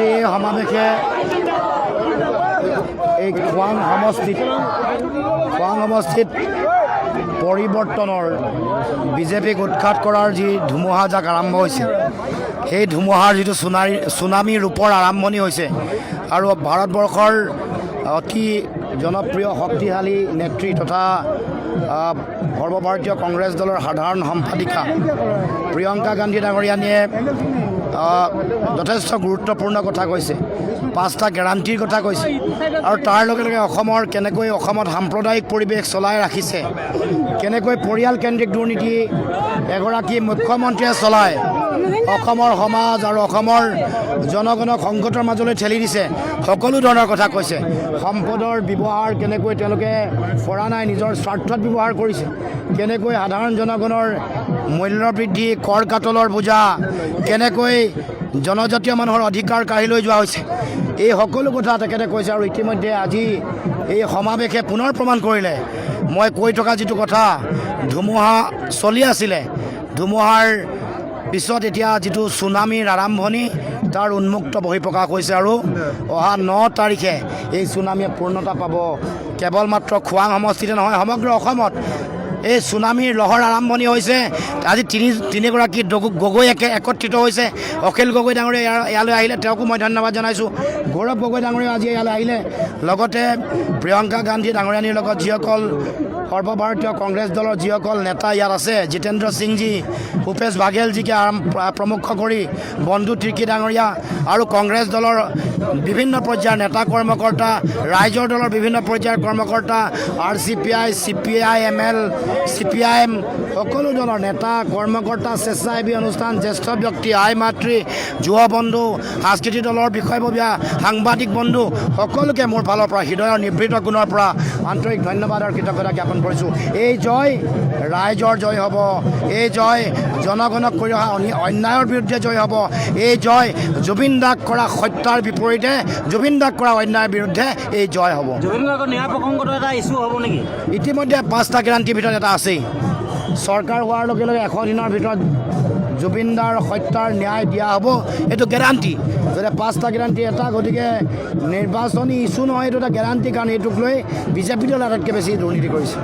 আজি এই সমাৱেশে এই খোৱাং সমষ্টিত পৰিৱৰ্তনৰ বিজেপিক উৎখাত কৰাৰ যি ধুমুহাজাক আৰম্ভ হৈছে সেই ধুমুহাৰ যিটো ছুনামি ৰূপৰ আৰম্ভণি হৈছে আৰু ভাৰতবৰ্ষৰ অতি জনপ্ৰিয় শক্তিশালী নেত্ৰী তথা সৰ্বভাৰতীয় কংগ্ৰেছ দলৰ সাধাৰণ সম্পাদিকা প্ৰিয়ংকা গান্ধী ডাঙৰীয়ানীয়ে যথেষ্ট গুৰুত্বপূৰ্ণ কথা কৈছে, 5টা গেৰাণ্টিৰ কথা কৈছে আৰু তাৰ লগে লগে কেনেকৈ অসমত সাম্প্ৰদায়িক পৰিৱেশ চলাই ৰাখিছে, কেনেকৈ পৰিয়ালকেন্দ্ৰিক দুৰ্নীতি এগৰাকী মুখ্যমন্ত্ৰীয়ে চলায় অসমৰ সমাজ আৰু অসমৰ জনগণক সংকটৰ মাজলৈ ঠেলি দিছে, সকলো ধৰণৰ কথা কৈছে। সম্পদৰ ব্যৱহাৰ কেনেকৈ তেওঁলোকে কৰা নাই, নিজৰ স্বাৰ্থত ব্যৱহাৰ কৰিছে, কেনেকৈ সাধাৰণ জনগণৰ মূল্য বৃদ্ধি, কৰ কাটলৰ বোজা, কেনেকৈ জনজাতীয় মানুহৰ অধিকাৰ কাঢ়ি লৈ যোৱা হৈছে, এই সকলো কথা তেখেতে কৈছে। আৰু ইতিমধ্যে আজি এই সমাৱেশে পুনৰ প্ৰমাণ কৰিলে মই কৈ থকা যিটো কথা, ধুমুহা চলি আছিলে, ধুমুহাৰ পিছত এতিয়া যিটো ছুনামিৰ আৰম্ভণি তাৰ উন্মুক্ত বহিঃপ্ৰকাশ হৈছে আৰু অহা 9 তাৰিখে এই ছুনামিয়ে পূৰ্ণতা পাব। কেৱল মাত্ৰ খোৱাং সমষ্টিতে নহয়, সমগ্ৰ অসমত এই ছুনামিৰ লহৰ আৰম্ভণি হৈছে। আজি তিনিগৰাকী গগৈ একত্ৰিত হৈছে। অখিল গগৈ ডাঙৰীয়া ইয়ালৈ আহিলে, তেওঁকো মই ধন্যবাদ জনাইছোঁ। গৌৰৱ গগৈ ডাঙৰীয়া আজি ইয়ালৈ আহিলে, লগতে প্ৰিয়ংকা গান্ধী ডাঙৰীয়ানীৰ লগত যিসকল সৰ্বভাৰতীয় কংগ্ৰেছ দলৰ যিসকল নেতা ইয়াত আছে, জিতেন্দ্ৰ সিংজী, ভূপেশ বাঘেলজীকে প্ৰমুখ কৰি বন্ধু তিৰ্কী ডাঙৰীয়া আৰু কংগ্ৰেছ দলৰ বিভিন্ন পৰ্যায়ৰ নেতা কৰ্মকৰ্তা, ৰাইজৰ দলৰ বিভিন্ন পৰ্যায়ৰ কৰ্মকৰ্তা, RCPI, CPI, ML, CPIM, সকলো দলৰ নেতা কৰ্মকৰ্তা, স্বেচ্ছাসেৱী অনুষ্ঠান, জ্যেষ্ঠ ব্যক্তি, আই মাতৃ, যুৱ বন্ধু, সাংস্কৃতিক দলৰ বিষয়ববীয়া, সাংবাদিক বন্ধু, সকলোকে মোৰ ফালৰ পৰা হৃদয়ৰ নিভৃত গুণৰ পৰা আন্তৰিক ধন্যবাদ আৰু কৃতজ্ঞতা জ্ঞাপন কৰিছোঁ। এই জয় ৰাইজৰ জয় হ'ব, এই জয় জনগণক কৰি অহা অন্যায়ৰ বিৰুদ্ধে জয় হ'ব, এই জয় জুবিন দাক কৰা হত্যাৰ বিপৰীতে, জুবিন দাক কৰা অন্যায়ৰ বিৰুদ্ধে এই জয় হ'ব। জুবিন গাৰ্গৰ ন্যায় প্ৰসংগত এটা ইছ্যু হ'ব নেকি? ইতিমধ্যে 5টা গেৰাণ্টিৰ ভিতৰত এটা আছেই। চৰকাৰ হোৱাৰ লগে লগে 100 দিনৰ ভিতৰত জুবিন দাৰ হত্যাৰ ন্যায় দিয়া হ'ব, এইটো গেৰাণ্টি। গতিকে 5টা গেৰাণ্টি এটা, গতিকে নিৰ্বাচনী ইছ্যু নহয়, এইটো এটা গেৰাণ্টি, কাৰণ এইটোক লৈ বিজেপি দলে আটাইতকৈ বেছি দুৰ্নীতি কৰিছে।